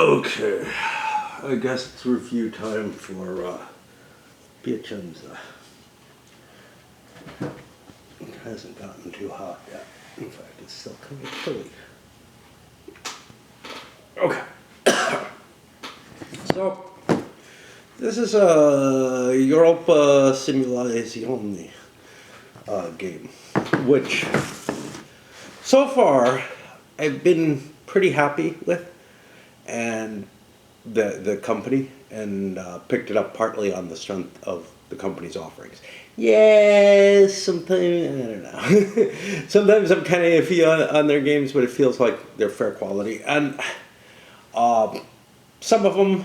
Okay, I guess it's review time for Piacenza. It hasn't gotten too hot yet. In fact, it's still kind of chilly. Okay. So, this is a Europa Simulazione game, which so far I've been pretty happy with, and the company, and picked it up partly on the strength of the company's offerings. Yes, sometimes, I don't know. Sometimes I'm kind of iffy on their games, but it feels like they're fair quality. And some of them,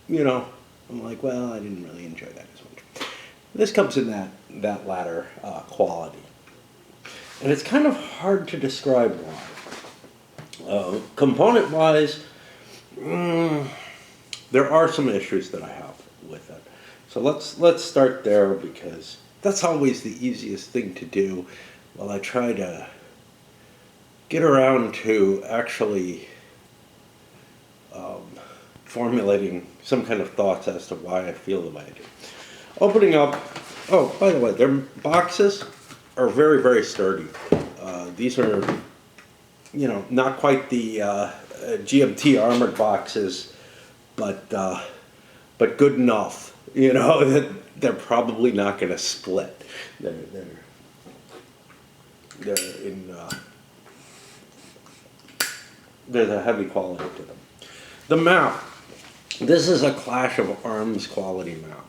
I'm like, well, I didn't really enjoy that as much. This comes in that latter quality. And it's kind of hard to describe why. Component-wise, there are some issues that I have with it. So let's start there, because that's always the easiest thing to do while I try to get around to actually formulating some kind of thoughts as to why I feel the way I do. Opening up, oh, by the way, their boxes are very, very sturdy. These are, not quite the GMT armored boxes, but good enough. That they're probably not going to split. They're in. There's a heavy quality to them. The map. This is a Clash of Arms quality map,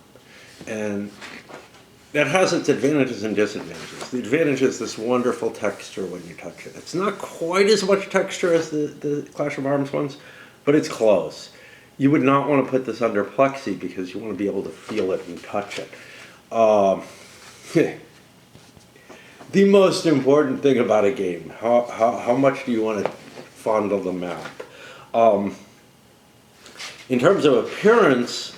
and that has its advantages and disadvantages. The advantage is this wonderful texture when you touch it. It's not quite as much texture as the Clash of Arms ones, but it's close. You would not want to put this under plexi, because you want to be able to feel it and touch it. The most important thing about a game, how much do you want to fondle the map? In terms of appearance,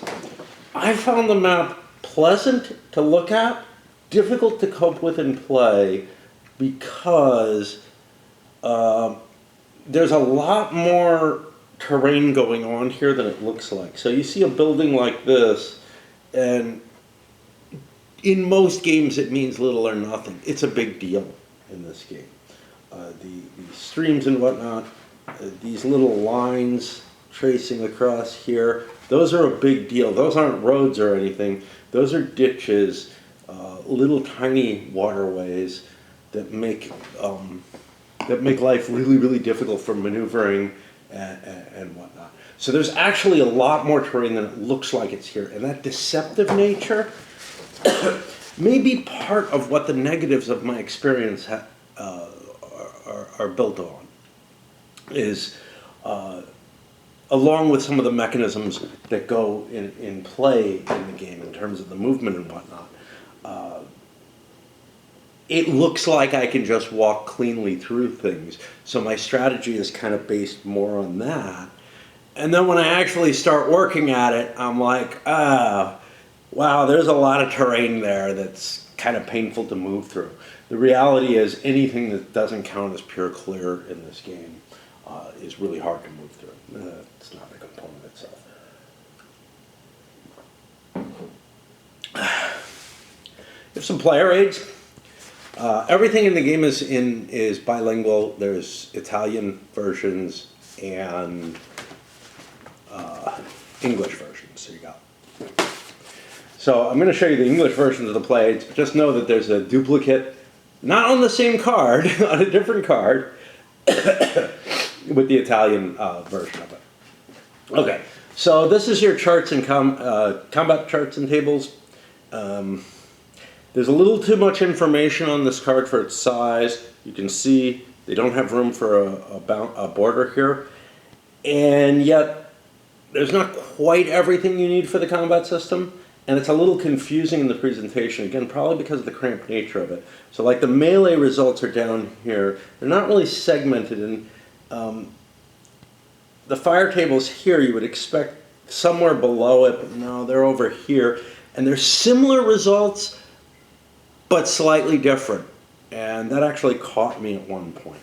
I found the map pleasant to look at, difficult to cope with and play, because there's a lot more terrain going on here than it looks like. So you see a building like this, and in most games it means little or nothing. It's a big deal in this game. The streams and whatnot, these little lines tracing across here, those are a big deal. Those aren't roads or anything. Those are ditches, little tiny waterways that make life really, really difficult for maneuvering and whatnot. So there's actually a lot more terrain than it looks like it's here. And that deceptive nature may be part of what the negatives of my experience are built on. Is along with some of the mechanisms that go in play in the game in terms of the movement and whatnot. It looks like I can just walk cleanly through things. So my strategy is kind of based more on that. And then when I actually start working at it, I'm like, wow, there's a lot of terrain there that's kind of painful to move through. The reality is anything that doesn't count as pure clear in this game is really hard to move through. It's not the component itself. There's some player aids. Everything in the game is bilingual. There's Italian versions and English versions. So you got. So I'm going to show you the English versions of the play aids. Just know that there's a duplicate, not on the same card, on a different card, with the Italian version of it. Okay, so this is your charts and combat charts and tables. There's a little too much information on this card for its size. You can see they don't have room for a border here. And yet, there's not quite everything you need for the combat system. And it's a little confusing in the presentation, again, probably because of the cramped nature of it. So like the melee results are down here. They're not really segmented. And the fire tables here, you would expect somewhere below it, but no, they're over here. And they're similar results, but slightly different. And that actually caught me at one point.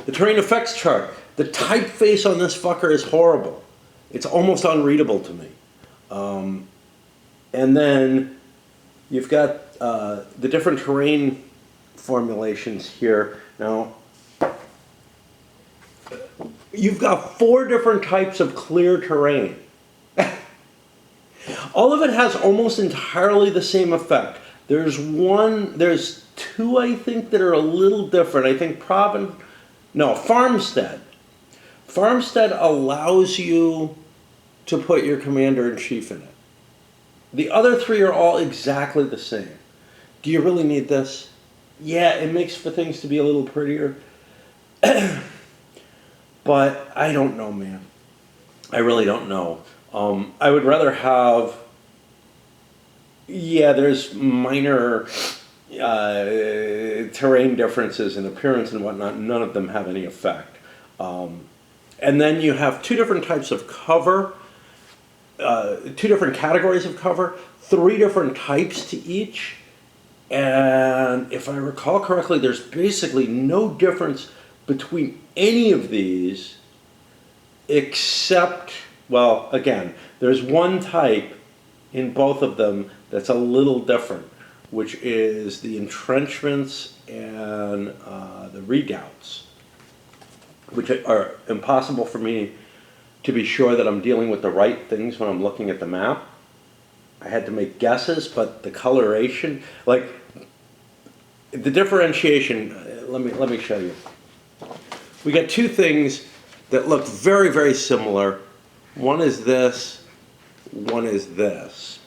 The terrain effects chart. The typeface on this fucker is horrible. It's almost unreadable to me. And then you've got the different terrain formulations here. Now, you've got 4 different types of clear terrain. All of it has almost entirely the same effect. There's 2, I think, that are a little different. I think Farmstead. Farmstead allows you to put your commander-in-chief in it. The other 3 are all exactly the same. Do you really need this? Yeah, it makes for things to be a little prettier. But I don't know, man. I really don't know. I would rather have... Yeah, there's minor terrain differences in appearance and whatnot. None of them have any effect. And then you have 2 different types of cover, 2 different categories of cover, 3 different types to each. And if I recall correctly, there's basically no difference between any of these except, well, again, there's one type in both of them that's a little different, which is the entrenchments and the redoubts, which are impossible for me to be sure that I'm dealing with the right things when I'm looking at the map. I had to make guesses, but the coloration, like the differentiation, let me show you. We got 2 things that look very, very similar. One is this, one is this.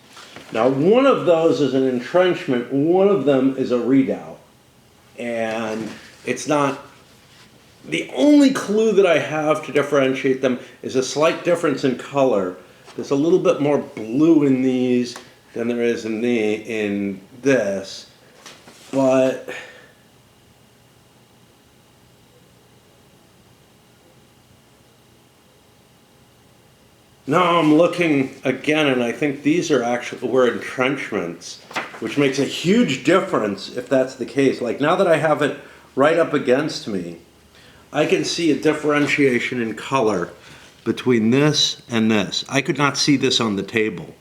Now, one of those is an entrenchment, one of them is a redoubt. And it's not, the only clue that I have to differentiate them is a slight difference in color. There's a little bit more blue in these than there is in this. But now I'm looking again, and I think these are were entrenchments, which makes a huge difference if that's the case. Like now that I have it right up against me, I can see a differentiation in color between this and this. I could not see this on the table.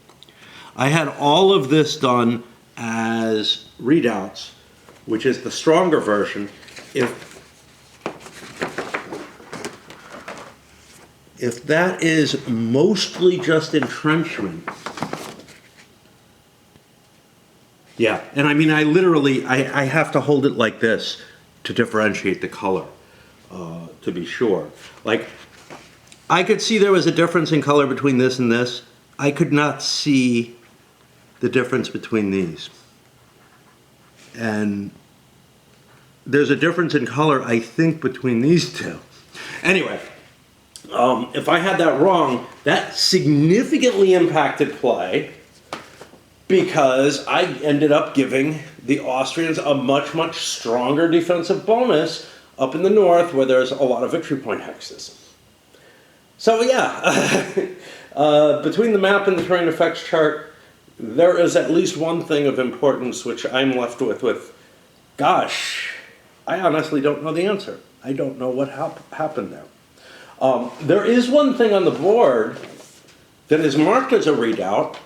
I had all of this done as redoubts, which is the stronger version. If that is mostly just entrenchment, yeah, and I mean, I literally have to hold it like this to differentiate the color, to be sure. Like, I could see there was a difference in color between this and this. I could not see the difference between these. And there's a difference in color, I think, between these 2. Anyway. If I had that wrong, that significantly impacted play because I ended up giving the Austrians a much, much stronger defensive bonus up in the north where there's a lot of victory point hexes. So yeah, between the map and the terrain effects chart, there is at least one thing of importance which I'm left with, gosh, I honestly don't know the answer. I don't know what happened there. There is one thing on the board that is marked as a redoubt,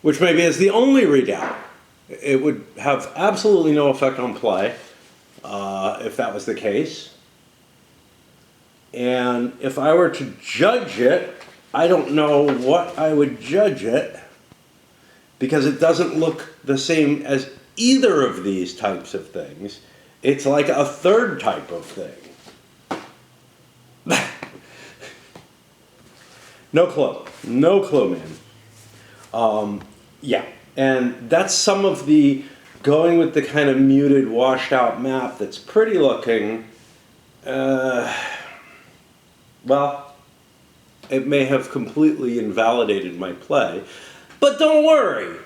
which maybe is the only redoubt. It would have absolutely no effect on play if that was the case. And if I were to judge it, I don't know what I would judge it because it doesn't look the same as either of these types of things. It's like a third type of thing. No clue, man. Yeah, and that's some of the going with the kind of muted, washed out map that's pretty looking. Well, it may have completely invalidated my play, but don't worry.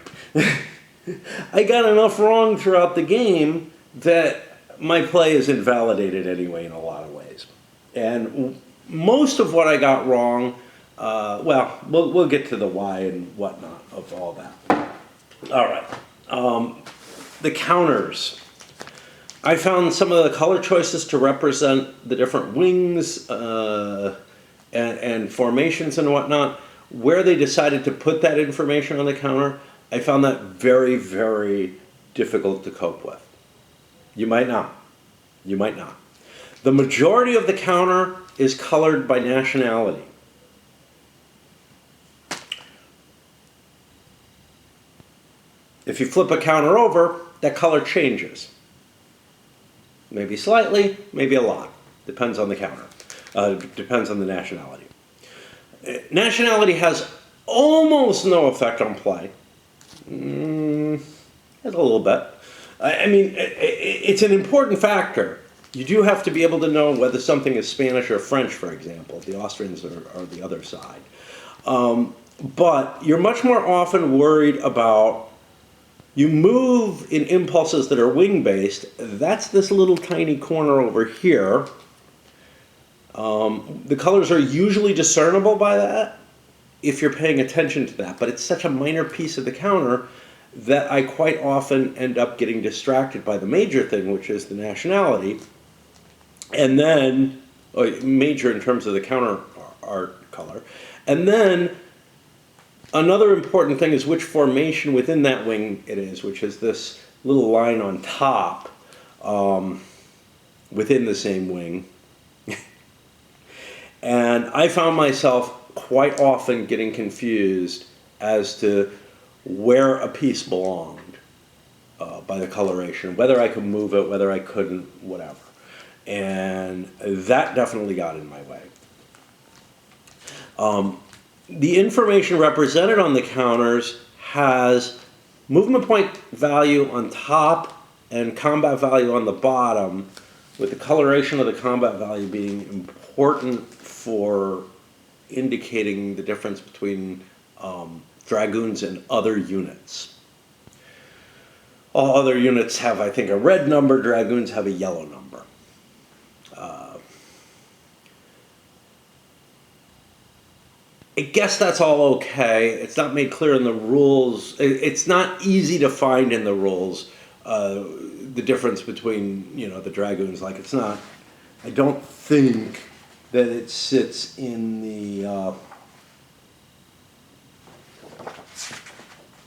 I got enough wrong throughout the game that my play is invalidated anyway in a lot of ways. And most of what I got wrong, well, we'll get to the why and whatnot of all that. All right. The counters. I found some of the color choices to represent the different wings and formations and whatnot. Where they decided to put that information on the counter, I found that very, very difficult to cope with. You might not. You might not. The majority of the counter is colored by nationality. If you flip a counter over, that color changes. Maybe slightly, maybe a lot. Depends on the counter. Depends on the nationality. Nationality has almost no effect on play. Has a little bit. I mean, it's an important factor. You do have to be able to know whether something is Spanish or French, for example. The Austrians are the other side. But you're much more often worried about, you move in impulses that are wing-based. That's this little tiny corner over here. The colors are usually discernible by that if you're paying attention to that. But it's such a minor piece of the counter that I quite often end up getting distracted by the major thing, which is the nationality. And then, major in terms of the counter art color. And then, another important thing is which formation within that wing it is, which is this little line on top within the same wing. And I found myself quite often getting confused as to where a piece belonged by the coloration, whether I could move it, whether I couldn't, whatever. And that definitely got in my way. The information represented on the counters has movement point value on top and combat value on the bottom, with the coloration of the combat value being important for indicating the difference between dragoons and other units. All other units have, I think, a red number. Dragoons have a yellow number. I guess that's all okay. It's not made clear in the rules. It's not easy to find in the rules the difference between, the dragoons. Like, it's not. I don't think that it sits in the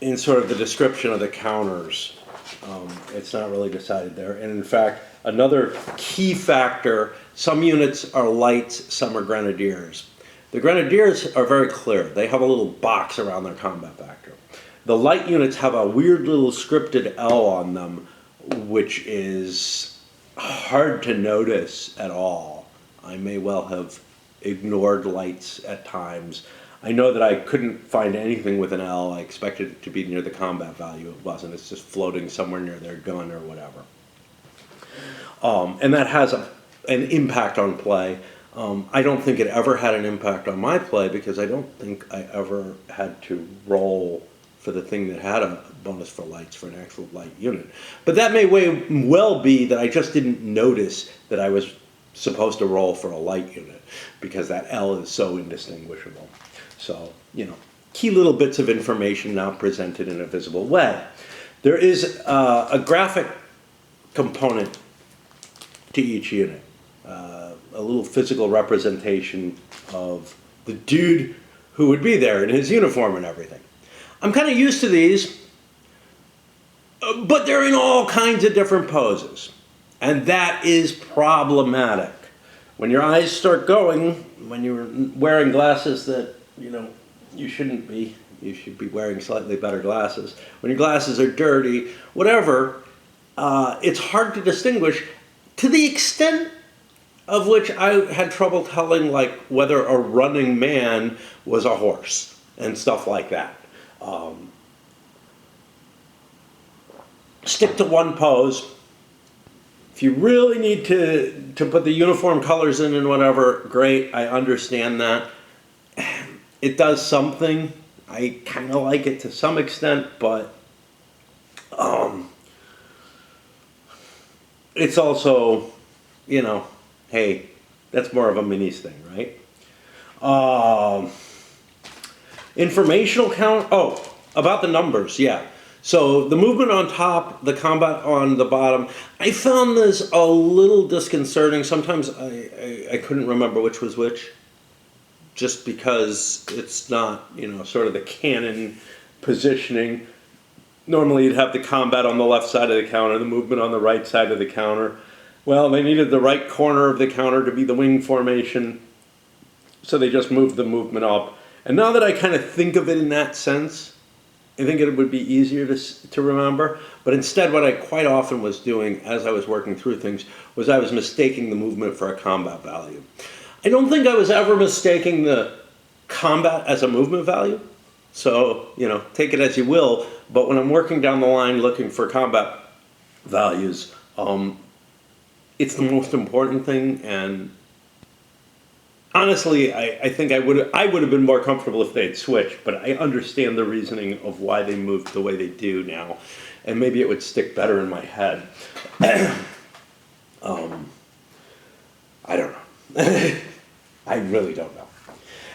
in sort of the description of the counters. It's not really decided there. And in fact, another key factor: some units are lights, some are grenadiers. The grenadiers are very clear. They have a little box around their combat factor. The light units have a weird little scripted L on them, which is hard to notice at all. I may well have ignored lights at times. I know that I couldn't find anything with an L. I expected it to be near the combat value. It wasn't. It's just floating somewhere near their gun or whatever. And that has an impact on play. I don't think it ever had an impact on my play because I don't think I ever had to roll for the thing that had a bonus for lights for an actual light unit. But that may well be that I just didn't notice that I was supposed to roll for a light unit because that L is so indistinguishable. So, key little bits of information now presented in a visible way. There is a graphic component to each unit. A little physical representation of the dude who would be there in his uniform and everything. I'm kind of used to these, but they're in all kinds of different poses. And that is problematic. When your eyes start going, when you're wearing glasses that, you shouldn't be, you should be wearing slightly better glasses. When your glasses are dirty, whatever, it's hard to distinguish to the extent of which I had trouble telling, like, whether a running man was a horse and stuff like that. Stick to one pose. If you really need to put the uniform colors in and whatever, great, I understand that. It does something. I kind of like it to some extent, but it's also, hey, that's more of a minis thing, right? Informational count. Oh, about the numbers, yeah. So the movement on top, the combat on the bottom. I found this a little disconcerting. Sometimes I couldn't remember which was which, just because it's not, sort of the canon positioning. Normally you'd have the combat on the left side of the counter, the movement on the right side of the counter. Well, they needed the right corner of the counter to be the wing formation, so they just moved the movement up. And now that I kind of think of it in that sense, I think it would be easier to remember. But instead, what I quite often was doing as I was working through things was I was mistaking the movement for a combat value. I don't think I was ever mistaking the combat as a movement value. So, take it as you will. But when I'm working down the line looking for combat values, it's the most important thing. And honestly, I think I would have been more comfortable if they had switched, but I understand the reasoning of why they moved the way they do now, and maybe it would stick better in my head. I don't know. I really don't know.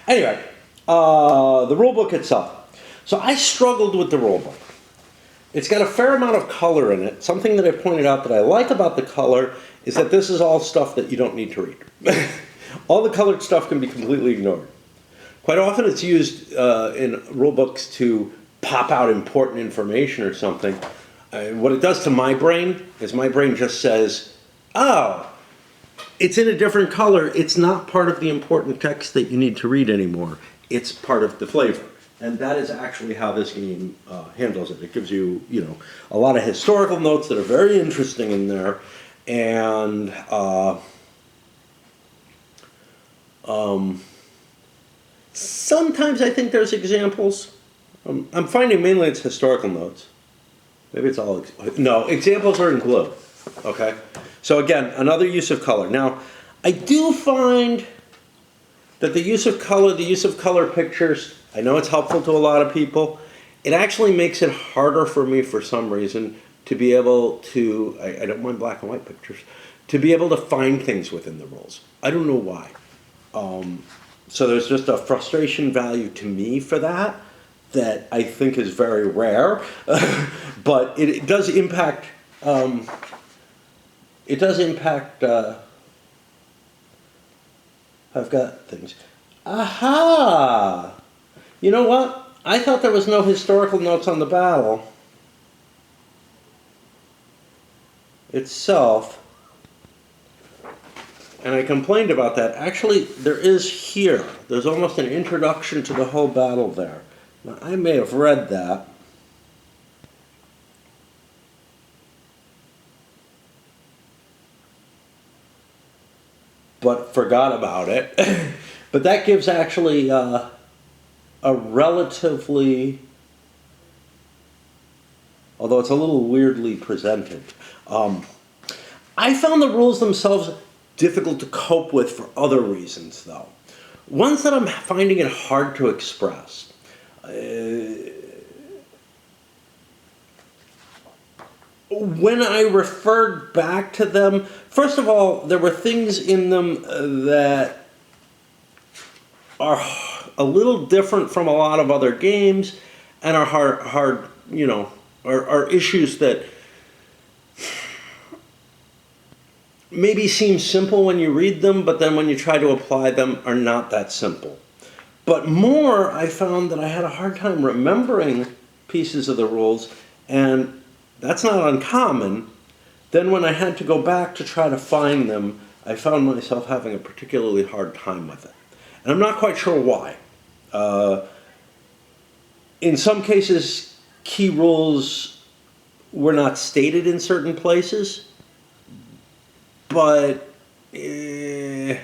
Anyway, the rulebook itself. So I struggled with the rulebook. It's got a fair amount of color in it. Something that I pointed out that I like about the color is that this is all stuff that you don't need to read. All the colored stuff can be completely ignored. Quite often it's used in rulebooks to pop out important information or something. What it does to my brain is my brain just says, oh, it's in a different color. It's not part of the important text that you need to read anymore. It's part of the flavor. And that is actually how this game handles it. It gives you, a lot of historical notes that are very interesting in there. And sometimes I think there's examples. I'm finding mainly it's historical notes. Maybe it's all, no, examples are in blue, okay? So again, another use of color. Now, I do find that the use of color pictures, I know it's helpful to a lot of people. It actually makes it harder for me for some reason to be able to, I don't mind black and white pictures, to be able to find things within the rules. I don't know why. So there's just a frustration value to me for that I think is very rare, but it does impact. I've got things. Aha! You know what? I thought there was no historical notes on the battle itself. And I complained about that. Actually, there is here. There's almost an introduction to the whole battle there. Now, I may have read that. But forgot about it. But that gives actually a relatively, although it's a little weirdly presented. I found the rules themselves difficult to cope with for other reasons, though. Ones that I'm finding it hard to express. When I referred back to them, first of all, there were things in them that are a little different from a lot of other games and are hard, are issues that maybe seem simple when you read them, but then when you try to apply them are not that simple. But more, I found that I had a hard time remembering pieces of the rules, and that's not uncommon. Then when I had to go back to try to find them, I found myself having a particularly hard time with it. And I'm not quite sure why. In some cases, key rules were not stated in certain places, but there's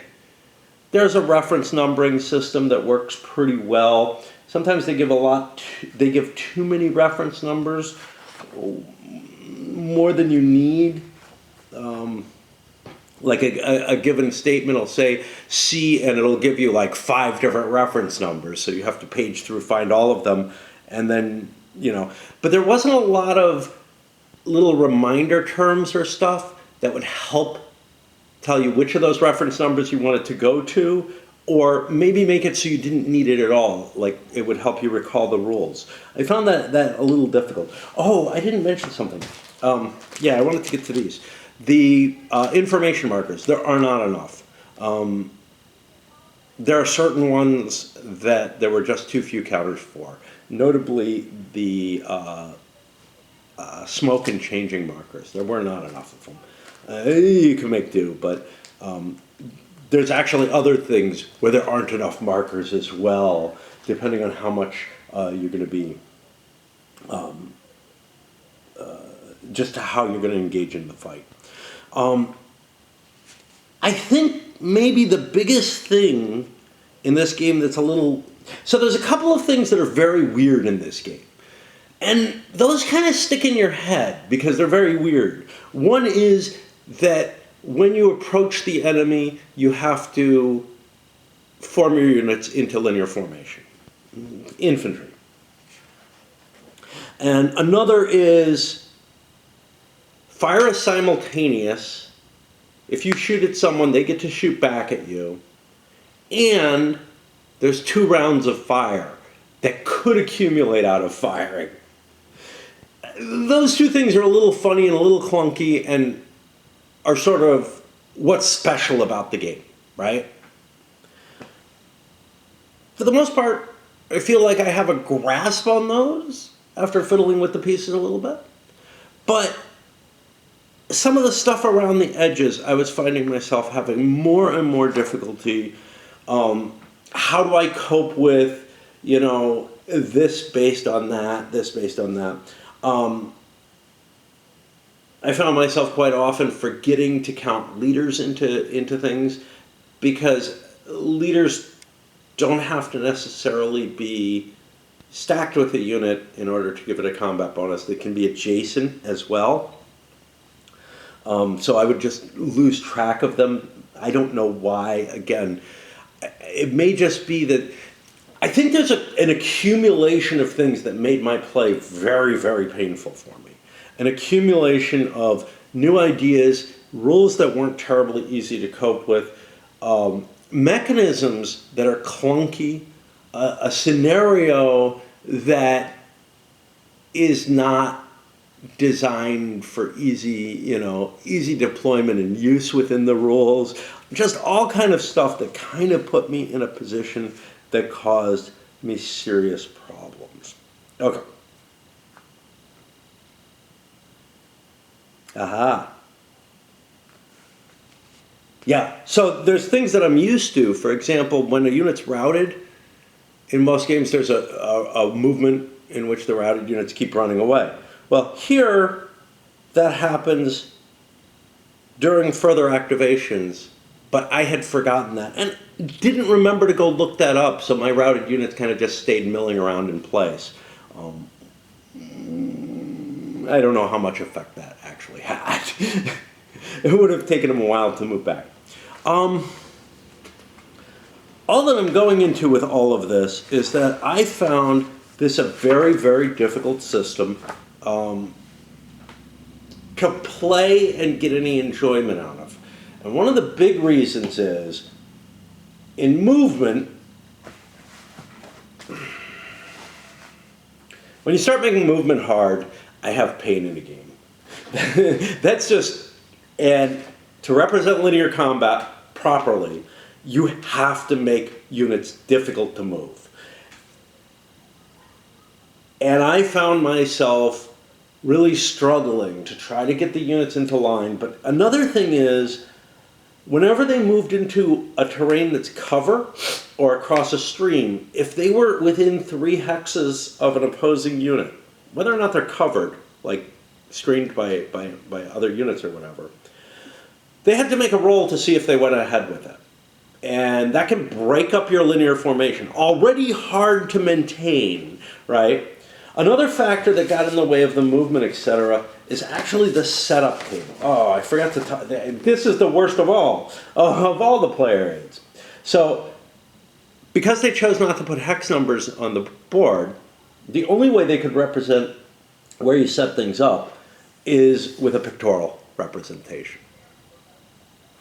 a reference numbering system that works pretty well. Sometimes they give too many reference numbers, more than you need. Like a given statement will say C, and it'll give you like 5 different reference numbers, so you have to page through, find all of them, and then, But there wasn't a lot of little reminder terms or stuff that would help tell you which of those reference numbers you wanted to go to, or maybe make it so you didn't need it at all, like it would help you recall the rules. I found that a little difficult. Oh, I didn't mention something. Yeah, I wanted to get to these. The information markers, there are not enough. There are certain ones that there were just too few counters for. Notably, the smoke and changing markers. There were not enough of them. You can make do, but there's actually other things where there aren't enough markers as well, depending on how much you're going to be, just how you're going to engage in the fight. I think maybe the biggest thing in this game that's a little... So there's a couple of things that are very weird in this game. And those kind of stick in your head because they're very weird. One is that when you approach the enemy, you have to form your units into linear formation. Infantry. And another is fire a simultaneous. If you shoot at someone, they get to shoot back at you. And there's 2 rounds of fire that could accumulate out of firing. Those 2 things are a little funny and a little clunky and are sort of what's special about the game, right? For the most part, I feel like I have a grasp on those after fiddling with the pieces a little bit. But some of the stuff around the edges, I was finding myself having more and more difficulty. How do I cope with, this based on that, this based on that? I found myself quite often forgetting to count leaders into things because leaders don't have to necessarily be stacked with a unit in order to give it a combat bonus. They can be adjacent as well. So I would just lose track of them. I don't know why. Again, it may just be that I think there's an accumulation of things that made my play very, very painful for me. An accumulation of new ideas, rules that weren't terribly easy to cope with, mechanisms that are clunky, a scenario that is not designed for easy deployment and use within the rules. Just all kind of stuff that kind of put me in a position that caused me serious problems. Okay. Aha. Yeah, so there's things that I'm used to. For example, when a unit's routed, in most games there's a movement in which the routed units keep running away. Well, here, that happens during further activations, but I had forgotten that and didn't remember to go look that up, so my routed units kind of just stayed milling around in place. I don't know how much effect that actually had. It would have taken them a while to move back. All that I'm going into with all of this is that I found this a very, very difficult system to play and get any enjoyment out of. And one of the big reasons is, in movement, when you start making movement hard, I have pain in the game. That's just, and to represent linear combat properly, you have to make units difficult to move. And I found myself really struggling to try to get the units into line. But another thing is, whenever they moved into a terrain that's cover or across a stream, if they were within 3 hexes of an opposing unit, whether or not they're covered, like screened by other units or whatever, they had to make a roll to see if they went ahead with it. And that can break up your linear formation. Already hard to maintain, right? Another factor that got in the way of the movement, etc., is actually the setup table. Oh, I forgot to talk. This is the worst of all the player aids. So, because they chose not to put hex numbers on the board, the only way they could represent where you set things up is with a pictorial representation.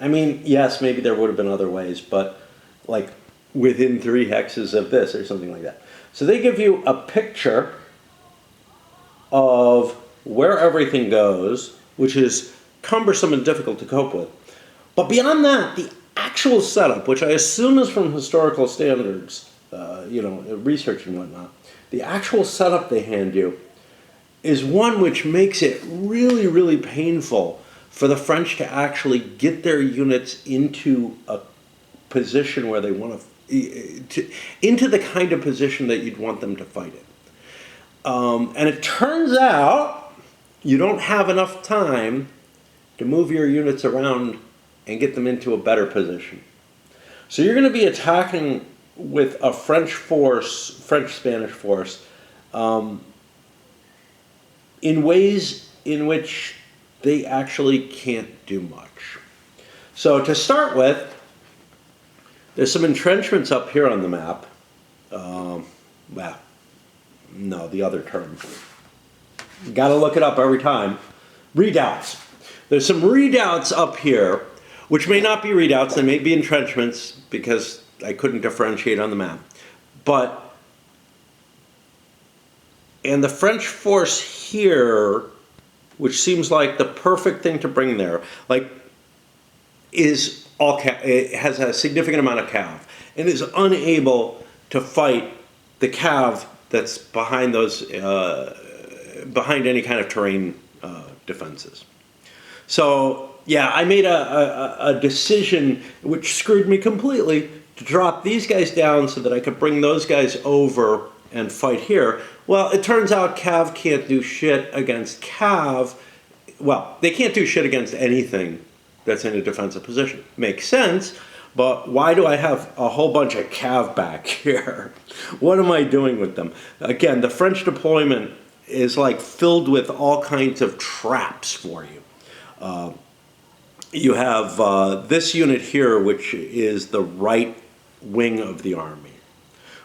I mean, yes, maybe there would have been other ways, but like within 3 hexes of this or something like that. So they give you a picture of where everything goes, which is cumbersome and difficult to cope with. But beyond that, the actual setup, which I assume is from historical standards, research and whatnot, the actual setup they hand you is one which makes it really, really painful for the French to actually get their units into a position where they want into the kind of position that you'd want them to fight in. And it turns out you don't have enough time to move your units around and get them into a better position. So you're going to be attacking with a French-Spanish force, in ways in which they actually can't do much. So to start with, there's some entrenchments up here on the map. No, the other term. Got to look it up every time. Redoubts. There's some redoubts up here, which may not be redoubts. They may be entrenchments because I couldn't differentiate on the map. And the French force here, which seems like the perfect thing to bring there, it has a significant amount of cav and is unable to fight the cav that's behind those behind any kind of terrain defenses. So yeah, I made a decision which screwed me completely to drop these guys down so that I could bring those guys over and fight here. Well, it turns out cav can't do shit against cav. Well, they can't do shit against anything that's in a defensive position. Makes sense, but why do I have a whole bunch of cav back here? What am I doing with them? Again, the French deployment is filled with all kinds of traps for you. You have this unit here, which is the right wing of the army.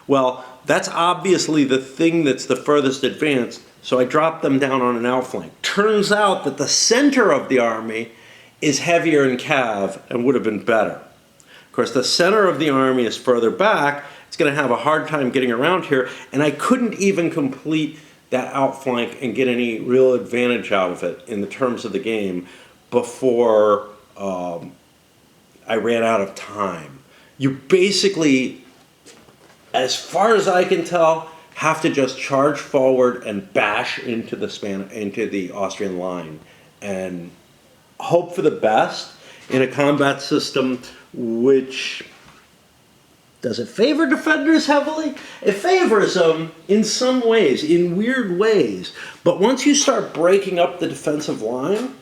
Well, that's obviously the thing that's the furthest advanced, so I dropped them down on an outflank. Turns out that the center of the army is heavier in cav and would have been better. Of course, the center of the army is further back. It's going to have a hard time getting around here, and I couldn't even complete that outflank and get any real advantage out of it in the terms of the game before I ran out of time. You basically, as far as I can tell, have to just charge forward and bash into the Austrian line and hope for the best in a combat system which does it favor defenders heavily? It favors them in some ways, in weird ways. But once you start breaking up the defensive line,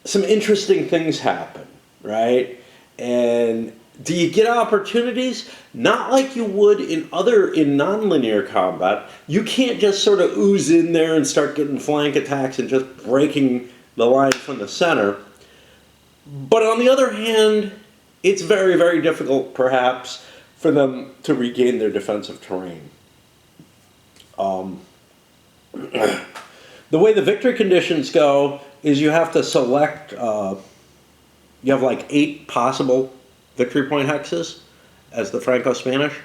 some interesting things happen, right? And do you get opportunities? Not like you would in nonlinear combat. You can't just sort of ooze in there and start getting flank attacks and just breaking the line from the center. But on the other hand, it's very, very difficult, perhaps, for them to regain their defensive terrain. The way the victory conditions go is you have to select, you have 8 possible victory point hexes as the Franco-Spanish.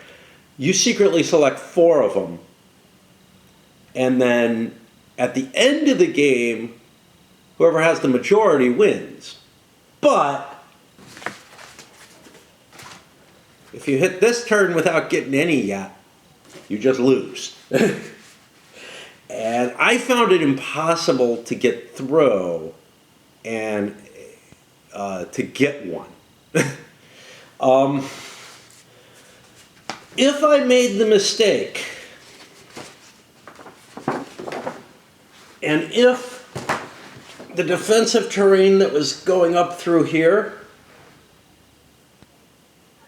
You secretly select 4 of them, and then at the end of the game, whoever has the majority wins. But if you hit this turn without getting any yet, you just lose. And I found it impossible to get through and to get one. If I made the mistake, and if the defensive terrain that was going up through here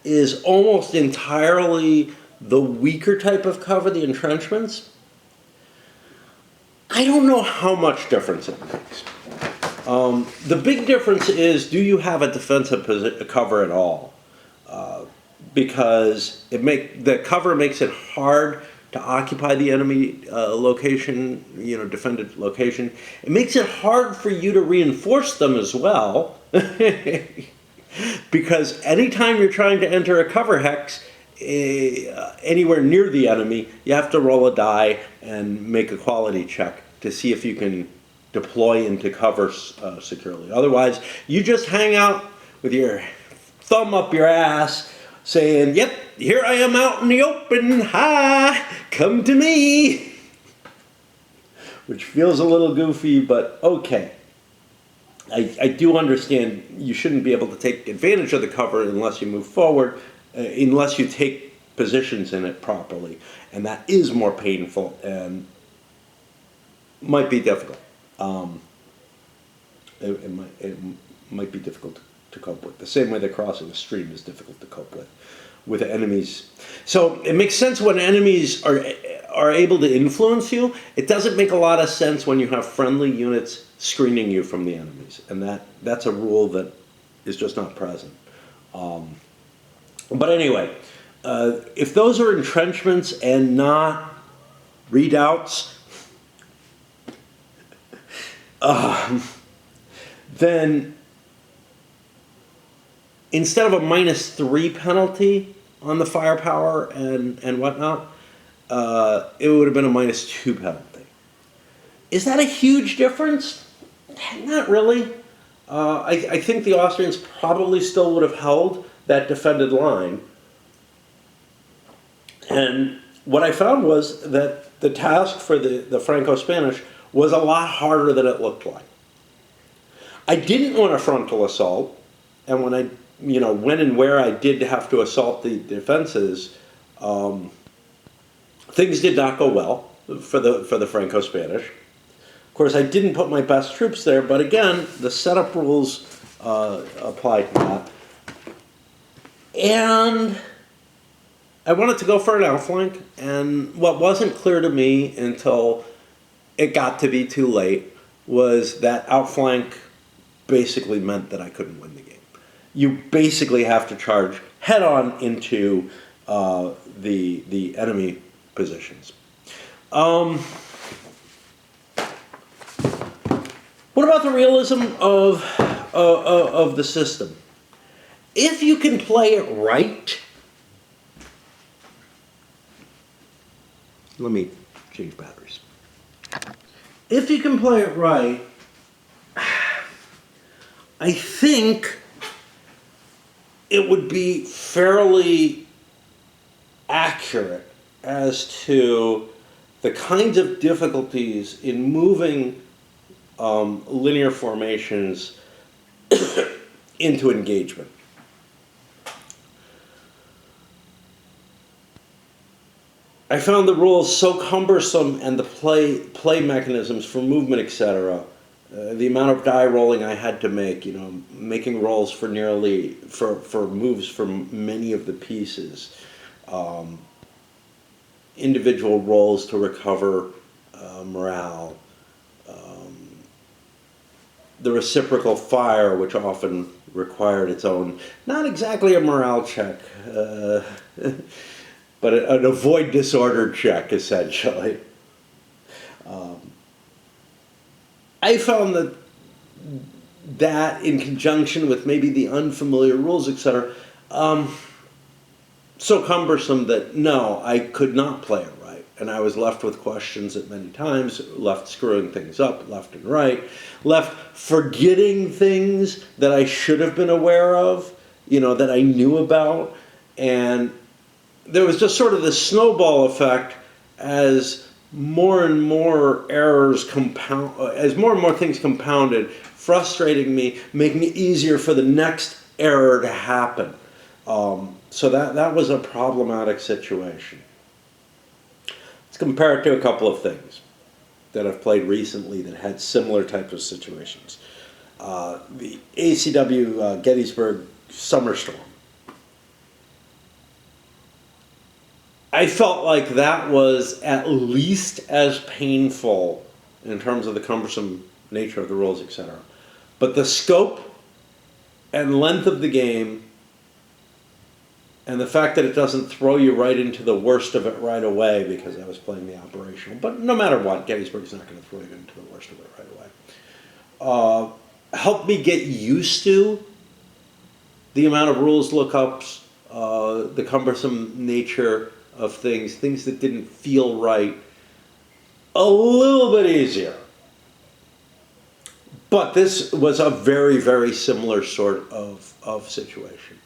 is almost entirely the weaker type of cover, the entrenchments, I don't know how much difference it makes. The big difference is, do you have a defensive cover at all? Because the cover makes it hard to occupy the enemy location, defended location. It makes it hard for you to reinforce them as well. Because anytime you're trying to enter a cover hex, anywhere near the enemy, you have to roll a die and make a quality check to see if you can deploy into cover securely. Otherwise, you just hang out with your thumb up your ass saying, yep, here I am out in the open, ha, come to me. Which feels a little goofy, but okay. I do understand you shouldn't be able to take advantage of the cover unless you move forward, unless you take positions in it properly. And that is more painful and might be difficult. It might be difficult to cope with. The same way that crossing a stream is difficult to cope with enemies. So it makes sense when enemies are able to influence you. It doesn't make a lot of sense when you have friendly units screening you from the enemies, and that's a rule that is just not present. But anyway, if those are entrenchments and not redoubts, then instead of a -3 penalty on the firepower and whatnot, it would have been a -2 penalty. Is that a huge difference? Not really. I think the Austrians probably still would have held that defended line. And what I found was that the task for the Franco-Spanish was a lot harder than it looked like. I didn't want a frontal assault, and when I when and where I did have to assault the defenses, things did not go well for the Franco-Spanish. Of course, I didn't put my best troops there, but again, the setup rules apply to that. And I wanted to go for an outflank, and what wasn't clear to me until it got to be too late was that outflank basically meant that I couldn't win the game. You basically have to charge head-on into the enemy positions. What about the realism of the system? If you can play it right, let me change batteries. If you can play it right, I think it would be fairly accurate as to the kinds of difficulties in moving linear formations into engagement. I found the rules so cumbersome and the play mechanisms for movement, etc. The amount of die rolling I had to make, making rolls for for moves for many of the pieces, individual rolls to recover morale, the reciprocal fire, which often required its own, not exactly a morale check, but an avoid disorder check, essentially. I found that in conjunction with maybe the unfamiliar rules, etc., so cumbersome that no, I could not play it right. And I was left with questions at many times, left screwing things up left and right, left forgetting things that I should have been aware of, that I knew about. And there was just sort of this snowball effect as more and more errors as more and more things compounded, frustrating me, making it easier for the next error to happen. So that was a problematic situation. Let's compare it to a couple of things that I've played recently that had similar types of situations. The ACW Gettysburg Summer Storm. I felt like that was at least as painful in terms of the cumbersome nature of the rules, etc. But the scope and length of the game and the fact that it doesn't throw you right into the worst of it right away, because I was playing the operational, but no matter what, Gettysburg's not going to throw you into the worst of it right away, helped me get used to the amount of rules lookups, the cumbersome nature of things that didn't feel right, a little bit easier. But this was a very, very similar sort of situation.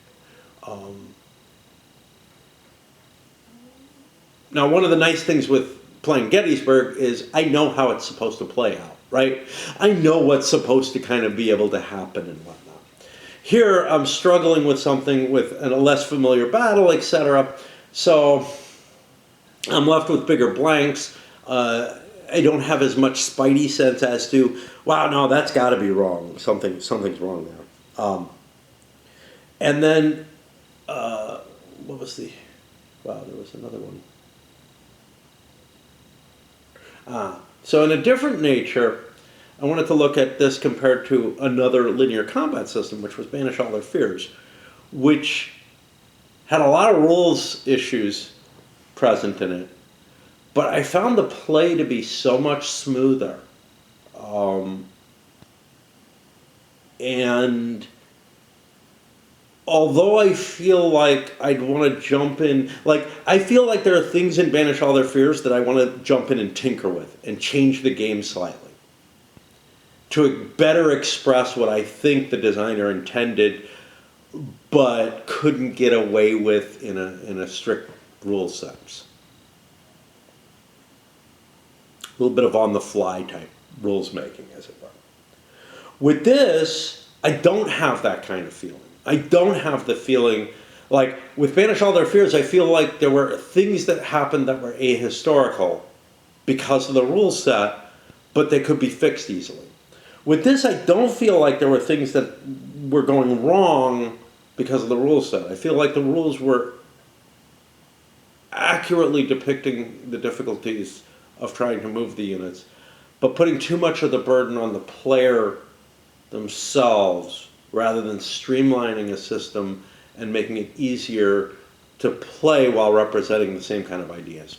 Now, one of the nice things with playing Gettysburg is I know how it's supposed to play out, right? I know what's supposed to kind of be able to happen and whatnot. Here, I'm struggling with something with a less familiar battle, etc. So I'm left with bigger blanks. I don't have as much spidey sense as to, wow, no, that's got to be wrong. Something's wrong there. And then, what was the? Wow, there was another one. So in a different nature, I wanted to look at this compared to another linear combat system, which was Banish All Their Fears, which had a lot of rules issues present in it, but I found the play to be so much smoother. And although I feel like I'd want to jump in, like, I feel like there are things in Banish All Their Fears that I want to jump in and tinker with and change the game slightly to better express what I think the designer intended, but couldn't get away with in a strict rule sense. A little bit of on-the-fly type rules making, as it were. With this, I don't have that kind of feeling. I don't have the feeling, like, with Banish All Their Fears, I feel like there were things that happened that were ahistorical because of the rule set, but they could be fixed easily. With this, I don't feel like there were things that were going wrong because of the rule set. I feel like the rules were accurately depicting the difficulties of trying to move the units, but putting too much of the burden on the player themselves rather than streamlining a system and making it easier to play while representing the same kind of ideas.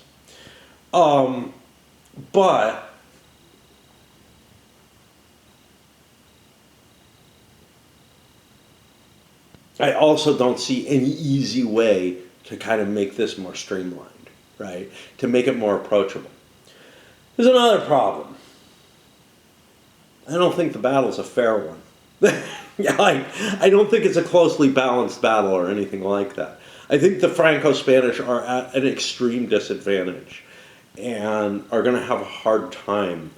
But I also don't see any easy way to kind of make this more streamlined, right? To make it more approachable. There's another problem. I don't think the battle's a fair one. I don't think it's a closely balanced battle or anything like that. I think the Franco-Spanish are at an extreme disadvantage and are going to have a hard time.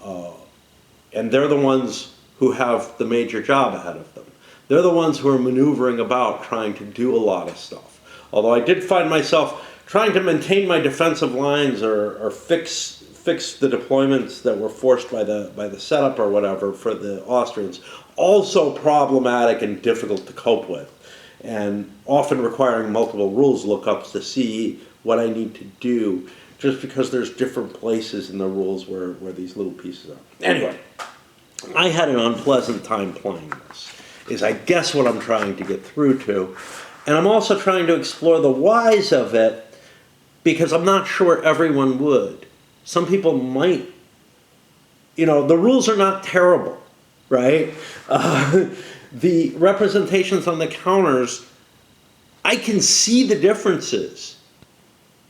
And they're the ones who have the major job ahead of them. They're the ones who are maneuvering about trying to do a lot of stuff. Although I did find myself trying to maintain my defensive lines or fix the deployments that were forced by the setup or whatever for the Austrians, also problematic and difficult to cope with, and often requiring multiple rules lookups to see what I need to do, just because there's different places in the rules where these little pieces are. Anyway, I had an unpleasant time playing this, is I guess what I'm trying to get through to. And I'm also trying to explore the whys of it, because I'm not sure everyone would. Some people might, the rules are not terrible, right? The representations on the counters, I can see the differences.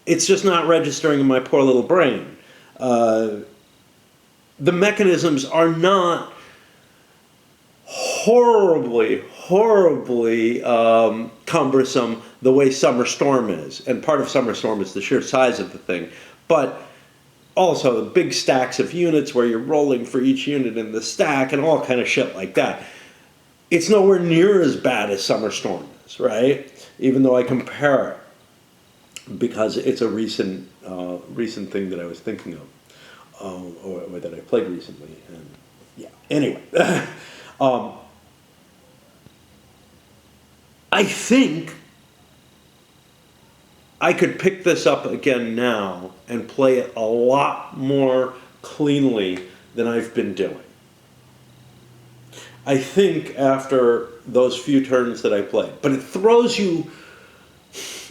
It's just not registering in my poor little brain. The mechanisms are not horribly cumbersome the way Summer Storm is. And part of Summer Storm is the sheer size of the thing. But also the big stacks of units where you're rolling for each unit in the stack and all kind of shit like that. It's nowhere near as bad as Summer Storm is, right? Even though I compare it, because it's a recent thing that I was thinking of, or that I played recently. And yeah, anyway. I think I could pick this up again now and play it a lot more cleanly than I've been doing. I think after those few turns that I played. But it throws you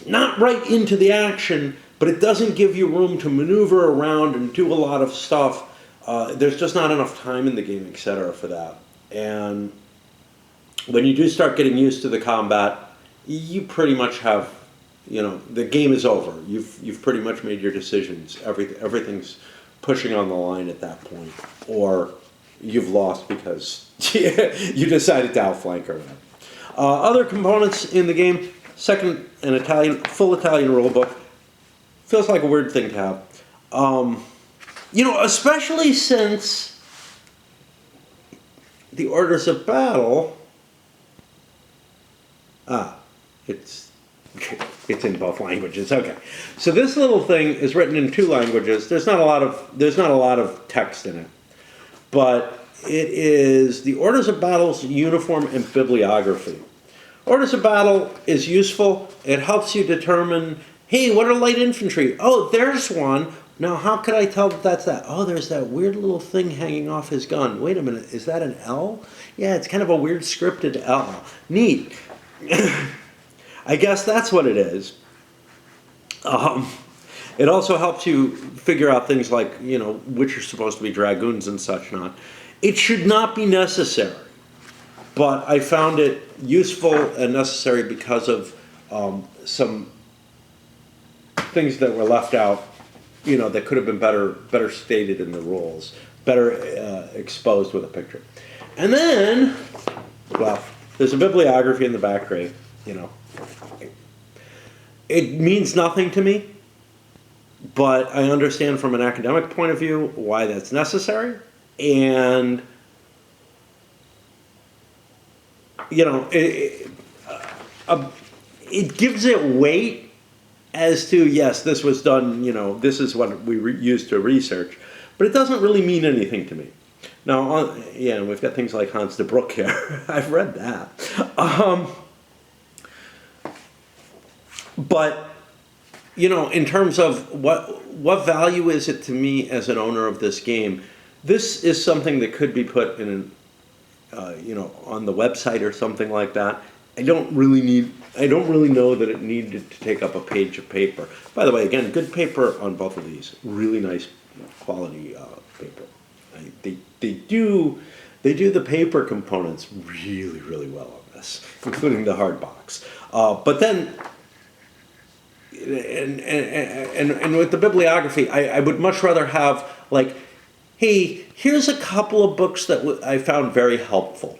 not right into the action, but it doesn't give you room to maneuver around and do a lot of stuff. There's just not enough time in the game, etc. for that. And when you do start getting used to the combat, you pretty much have, the game is over. You've pretty much made your decisions. Everything's pushing on the line at that point, or you've lost because you decided to outflank or whatever. Other components in the game: second, an full Italian rulebook. Feels like a weird thing to have. Especially since the orders of battle. It's in both languages. Okay, so this little thing is written in 2 languages. There's not a lot of text in it, but it is the orders of battle's uniform and bibliography. Orders of battle is useful. It helps you determine, hey, what are light infantry? Oh, there's one. Now, how could I tell that that's that? Oh, there's that weird little thing hanging off his gun. Wait a minute, is that an L? Yeah, it's kind of a weird scripted L. Neat. I guess that's what it is. It also helps you figure out things like, which are supposed to be dragoons and such not. It should not be necessary, but I found it useful and necessary because of some things that were left out, that could have been better stated in the rules, better exposed with a picture. And then, well, there's a bibliography in the back grade, It means nothing to me, but I understand from an academic point of view why that's necessary. And, it gives it weight as to, yes, this was done, this is what we used to research, but it doesn't really mean anything to me. Now, we've got things like Hans de Broek here. I've read that. But, in terms of what value is it to me as an owner of this game, this is something that could be put in, on the website or something like that. I don't really know that it needed to take up a page of paper. By the way, again, good paper on both of these. Really nice quality paper. They do the paper components really, really well on this, including the hard box. But then, and with the bibliography, I would much rather have, like, hey, here's a couple of books that I found very helpful,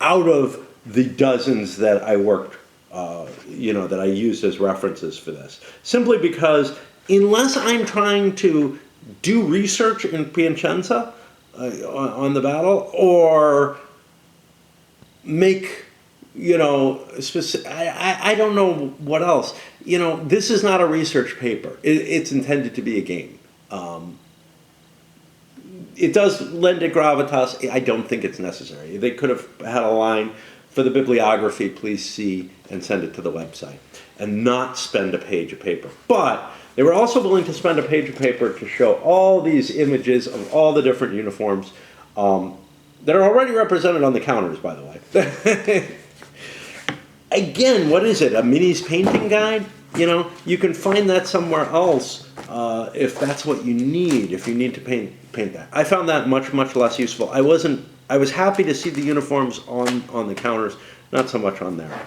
out of the dozens that I worked, that I used as references for this. Simply because unless I'm trying to do research in Piacenza on the battle, or make, specific, I don't know what else. This is not a research paper. It's intended to be a game. It does lend it gravitas. I don't think it's necessary. They could have had a line, for the bibliography, please see and send it to the website, and not spend a page of paper. But they were also willing to spend a page of paper to show all these images of all the different uniforms that are already represented on the counters, by the way. Again, what is it, a Minnie's painting guide? You can find that somewhere else if that's what you need, if you need to paint that. I found that much, much less useful. I was happy to see the uniforms on the counters, not so much on there.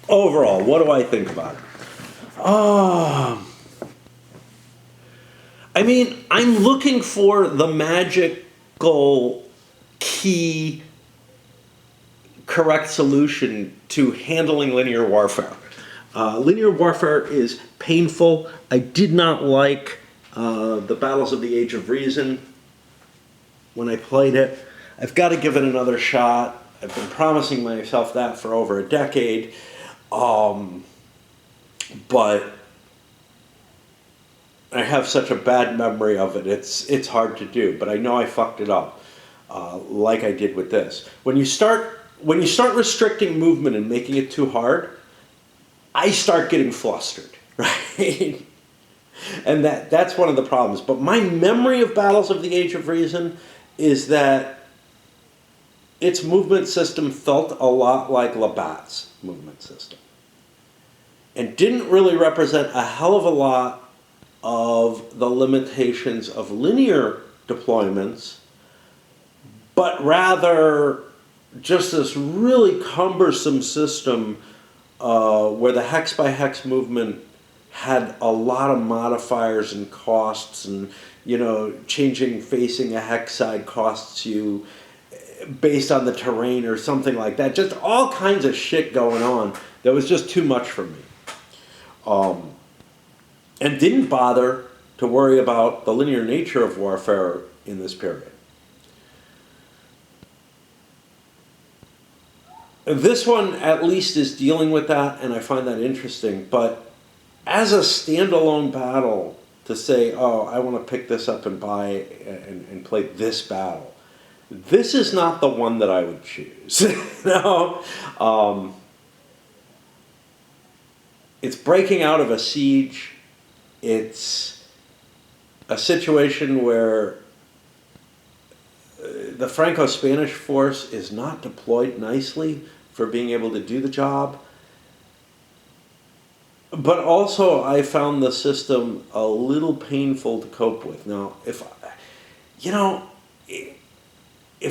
Overall, what do I think about it? I'm looking for the magical key correct solution to handling linear warfare. Linear warfare is painful. I did not like the Battles of the Age of Reason when I played it. I've got to give it another shot. I've been promising myself that for over a decade. But I have such a bad memory of it. It's hard to do, but I know I fucked it up, like I did with this. When you start restricting movement and making it too hard, I start getting flustered, right? And that's one of the problems. But my memory of Battles of the Age of Reason is that its movement system felt a lot like Labatt's movement system, and didn't really represent a hell of a lot of the limitations of linear deployments, but rather just this really cumbersome system where the hex by hex movement had a lot of modifiers and costs, and changing facing a hex side costs you based on the terrain or something like that. Just all kinds of shit going on that was just too much for me. And didn't bother to worry about the linear nature of warfare in this period. This one at least is dealing with that, and I find that interesting. But as a standalone battle, to say, oh, I want to pick this up and buy and play this battle, this is not the one that I would choose. No, it's breaking out of a siege. It's a situation where the Franco-Spanish force is not deployed nicely for being able to do the job. But also, I found the system a little painful to cope with. Now, if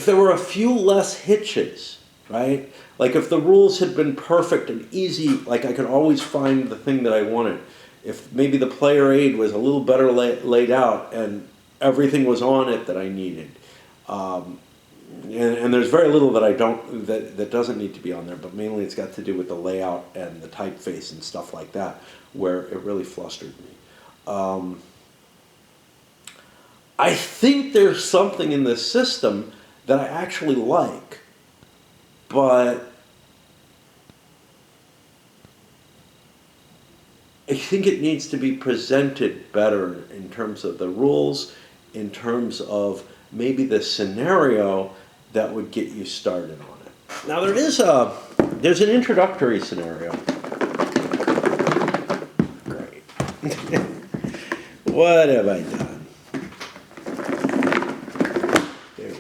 there were a few less hitches, right? Like if the rules had been perfect and easy, like I could always find the thing that I wanted. If maybe the player aid was a little better laid out and everything was on it that I needed. And there's very little that I don't that doesn't need to be on there, but mainly it's got to do with the layout and the typeface and stuff like that, where it really flustered me. I think there's something in this system that I actually like, but I think it needs to be presented better in terms of the rules, in terms of maybe the scenario that would get you started on it. Now there's an introductory scenario. Great. What have I done? There we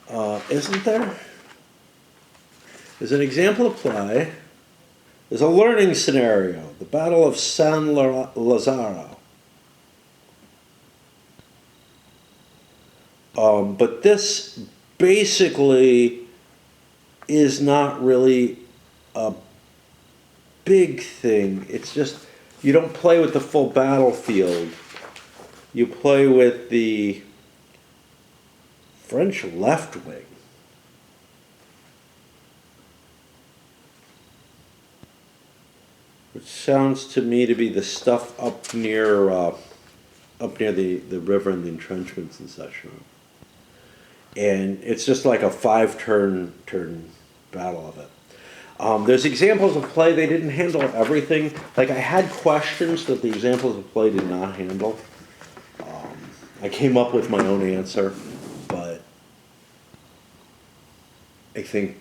go. Isn't there? There's an example of play. There's a learning scenario, the Battle of San Lazzaro. But this basically is not really a big thing. It's just, you don't play with the full battlefield. You play with the French left wing. Which sounds to me to be the stuff up near the river and the entrenchments and such. And it's just like a 5-turn battle of it. There's examples of play, they didn't handle everything. Like I had questions that the examples of play did not handle. I came up with my own answer, but I think,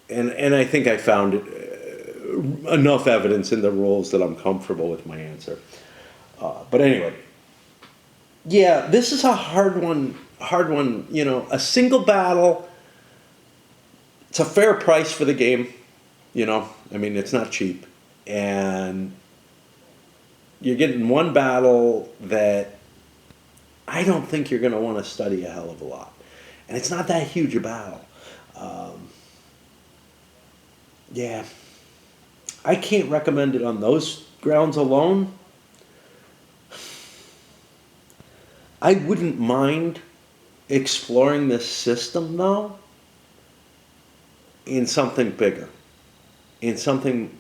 and I think I found enough evidence in the rules that I'm comfortable with my answer. But anyway, yeah, this is a hard one, a single battle. It's a fair price for the game, I mean, it's not cheap. And you're getting one battle that I don't think you're going to want to study a hell of a lot. And it's not that huge a battle. Yeah. I can't recommend it on those grounds alone. I wouldn't mind exploring this system, though, in something bigger. In something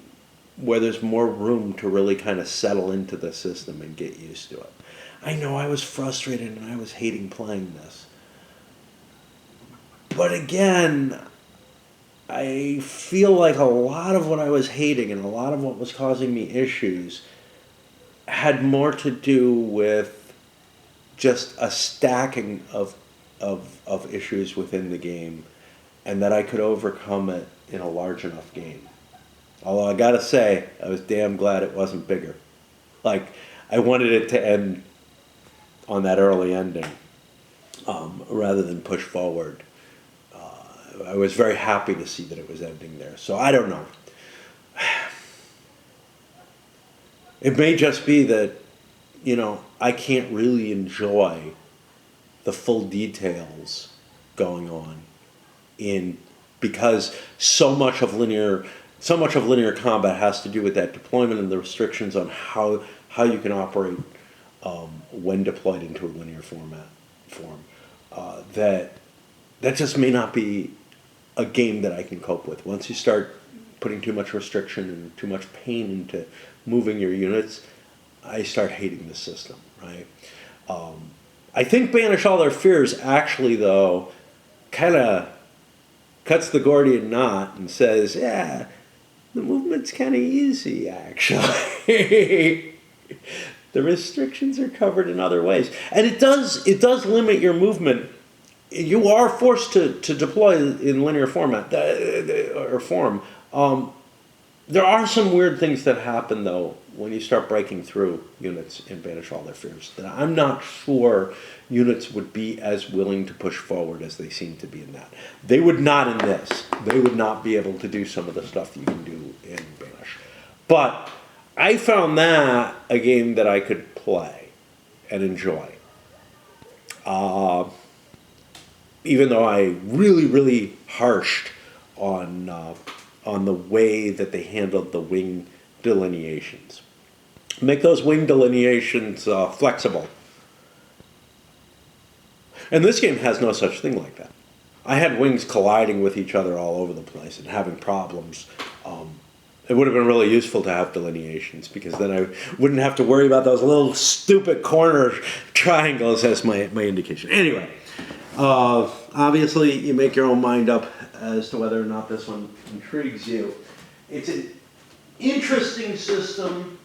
where there's more room to really kind of settle into the system and get used to it. I know I was frustrated and I was hating playing this. But again, I feel like a lot of what I was hating and a lot of what was causing me issues had more to do with just a stacking of issues within the game, and that I could overcome it in a large enough game. Although I gotta say, I was damn glad it wasn't bigger. Like, I wanted it to end on that early ending, rather than push forward. I was very happy to see that it was ending there. So I don't know. It may just be that, I can't really enjoy the full details going on in because so much of linear combat has to do with that deployment and the restrictions on how you can operate when deployed into a linear form. That just may not be a game that I can cope with. Once you start putting too much restriction and too much pain into moving your units, I start hating the system, right? I think Banish All Their Fears actually, though, kind of cuts the Gordian knot and says, yeah, the movement's kind of easy, actually. The restrictions are covered in other ways. And it does limit your movement. You are forced to deploy in linear format or form. There are some weird things that happen, though, when you start breaking through units in Banish All Their Fears, that I'm not sure units would be as willing to push forward as they seem to be in that. They would not in this. They would not be able to do some of the stuff that you can do in Banish. But I found that a game that I could play and enjoy. Even though I really, really harshed on the way that they handled the wing delineations. Make those wing delineations flexible. And this game has no such thing like that. I had wings colliding with each other all over the place and having problems. It would have been really useful to have delineations, because then I wouldn't have to worry about those little stupid corner triangles as my indication. Anyway, obviously you make your own mind up as to whether or not this one intrigues you. It's an interesting system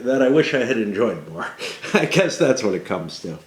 that I wish I had enjoyed more. I guess that's what it comes to.